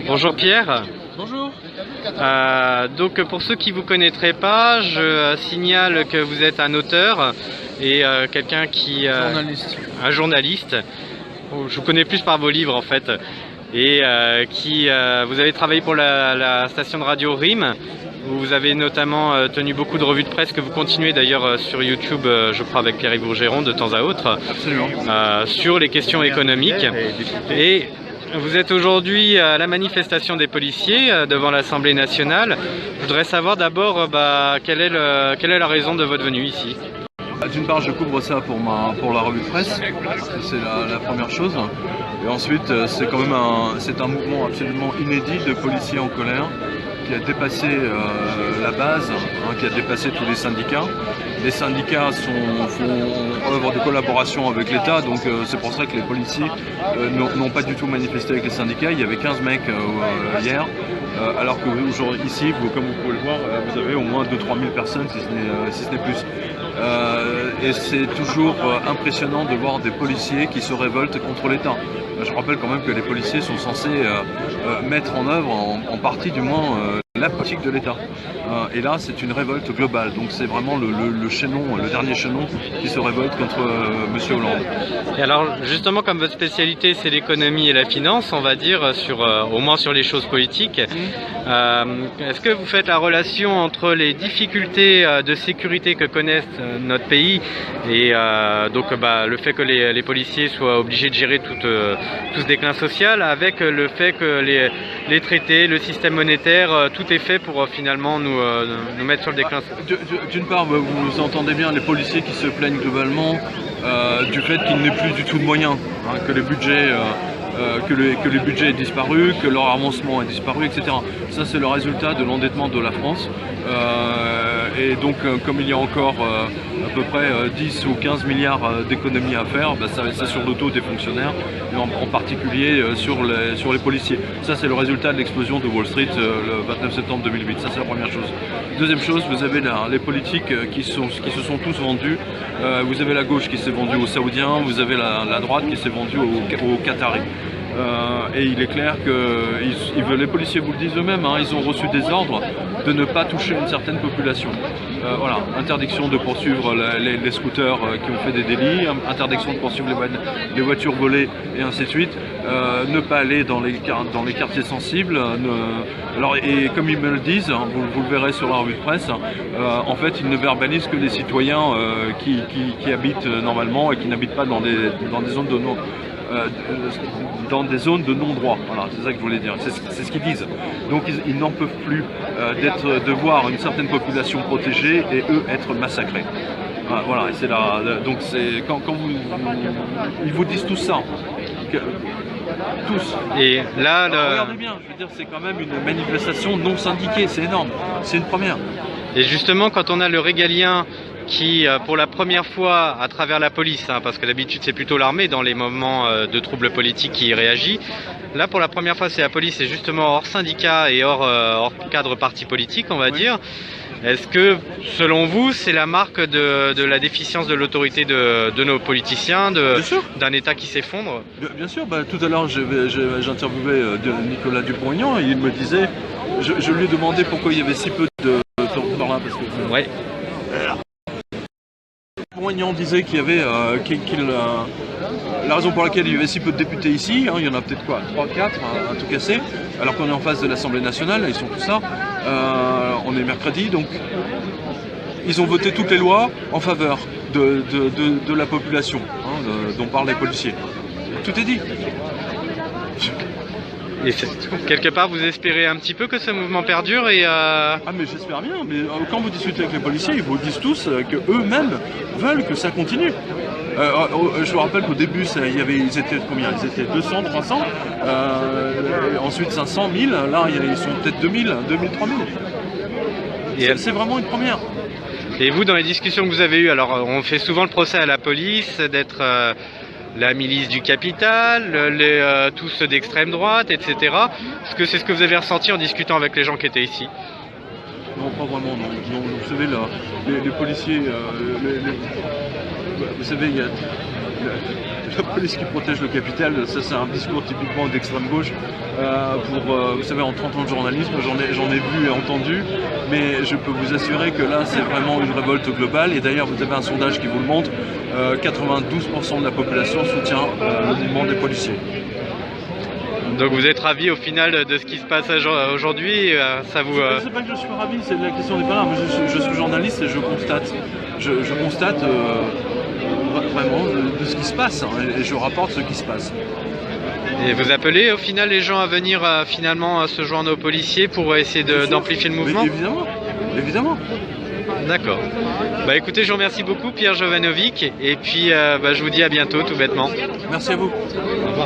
Bonjour Pierre. Bonjour. Donc pour ceux qui ne vous connaîtraient pas, je signale que vous êtes un auteur et quelqu'un qui... Journaliste. Un journaliste. Je vous connais plus par vos livres en fait. Et vous avez travaillé pour la station de radio RIM, où vous avez notamment tenu beaucoup de revues de presse que vous continuez d'ailleurs sur YouTube, je crois avec Pierre-Yves Bourgeron de temps à autre. Absolument. Sur les questions économiques. Et vous êtes aujourd'hui à la manifestation des policiers devant l'Assemblée nationale. Je voudrais savoir d'abord quelle est la raison de votre venue ici. D'une part, je couvre ça pour la revue de presse, c'est la première chose. Et ensuite, c'est quand même un mouvement absolument inédit de policiers en colère qui a dépassé la base, qui a dépassé tous les syndicats. Les syndicats font œuvre de collaboration avec l'État, donc c'est pour ça que les policiers n'ont pas du tout manifesté avec les syndicats. Il y avait 15 mecs hier, alors que ici, comme vous pouvez le voir, vous avez au moins 2-3 000 personnes, si ce n'est plus. Et c'est toujours impressionnant de voir des policiers qui se révoltent contre l'État. Je rappelle quand même que les policiers sont censés mettre en œuvre, en partie du moins, la politique de l'État. Et là, c'est une révolte globale. Donc c'est vraiment le chaînon, le dernier chaînon qui se révolte contre Monsieur Hollande. Et alors, justement, comme votre spécialité, c'est l'économie et la finance, on va dire, au moins sur les choses politiques, est-ce que vous faites la relation entre les difficultés de sécurité que connaissent notre pays et donc le fait que les policiers soient obligés de gérer tout ce déclin social avec le fait que les traités, le système monétaire, tout est fait pour finalement nous mettre sur le déclin social? D'une part, vous entendez bien les policiers qui se plaignent globalement du fait qu'il n'y ait plus du tout de moyens, que les budgets... que les budgets aient disparu, que leur avancement ait disparu, etc. Ça, c'est le résultat de l'endettement de la France. Et donc, comme il y a encore à peu près 10 ou 15 milliards d'économies à faire, c'est sur le dos des fonctionnaires, et en particulier sur les policiers. Ça, c'est le résultat de l'explosion de Wall Street le 29 septembre 2008. Ça, c'est la première chose. Deuxième chose, vous avez les politiques qui se sont tous vendus. Vous avez la gauche qui s'est vendue aux Saoudiens, vous avez la droite qui s'est vendue aux Qataris. Et il est clair que les policiers vous le disent eux-mêmes, ils ont reçu des ordres de ne pas toucher une certaine population. Voilà, interdiction de poursuivre les scooters qui ont fait des délits, interdiction de poursuivre les voitures volées et ainsi de suite, ne pas aller dans les quartiers sensibles. Et comme ils me le disent, vous le verrez sur la revue de presse, en fait ils ne verbalisent que les citoyens qui habitent normalement et qui n'habitent pas dans des zones de non-droit. Voilà, c'est ça que je voulais dire, c'est ce qu'ils disent. Donc ils n'en peuvent plus de voir une certaine population protégée et eux être massacrés. Voilà, et c'est là. Donc c'est quand ils vous disent tout ça. Tous. Et là, alors, regardez bien, je veux dire, c'est quand même une manifestation non syndiquée, c'est énorme, c'est une première. Et justement, quand on a le régalien qui, pour la première fois, à travers la police, parce que d'habitude c'est plutôt l'armée dans les moments de troubles politiques qui réagit, là pour la première fois c'est la police, c'est justement hors syndicat et hors cadre parti politique, on va dire. Est-ce que, selon vous, c'est la marque de la déficience de l'autorité de nos politiciens, d'un État qui s'effondre? Bien sûr, tout à l'heure j'interviewais Nicolas Dupont-Aignan et il me disait, je lui ai demandé pourquoi il y avait si peu de par là, parce que... Ouais. Dupont-Aignan disait qu'il y avait la raison pour laquelle il y avait si peu de députés ici, il y en a peut-être quoi, 3-4 à tout casser, alors qu'on est en face de l'Assemblée nationale, ils sont tous là, on est mercredi, donc ils ont voté toutes les lois en faveur de la population, dont parlent les policiers. Tout est dit. Et quelque part, vous espérez un petit peu que ce mouvement perdure et Ah mais j'espère bien, mais quand vous discutez avec les policiers, ils vous disent tous qu'eux-mêmes veulent que ça continue. Je vous rappelle qu'au début, ils étaient combien? Ils étaient 200, 300, ensuite 500, 1000, là ils sont peut-être 2000, 2000, 3000. C'est vraiment une première. Et vous, dans les discussions que vous avez eues, alors on fait souvent le procès à la police d'être... la milice du capital, tous ceux d'extrême droite, etc. Est-ce que c'est ce que vous avez ressenti en discutant avec les gens qui étaient ici? Non, pas vraiment, non. Vous savez, les policiers, vous savez, la police qui protège le Capitole, ça c'est un discours typiquement d'extrême gauche. Vous savez, en 30 ans de journalisme, j'en ai vu et entendu, mais je peux vous assurer que là c'est vraiment une révolte globale. Et d'ailleurs, vous avez un sondage qui vous le montre, 92% de la population soutient le mouvement des policiers. Donc vous êtes ravi au final de ce qui se passe aujourd'hui, ça vous... C'est pas que je suis ravi, la question n'est pas là. Moi, je suis journaliste et je constate vraiment de ce qui se passe, hein, et je rapporte ce qui se passe. Et vous appelez au final les gens à venir finalement se joindre aux policiers pour essayer d'amplifier le mouvement? Mais évidemment, évidemment. D'accord. Bah écoutez, je vous remercie beaucoup Pierre Jovanovic, et puis je vous dis à bientôt tout bêtement. Merci à vous. Au revoir.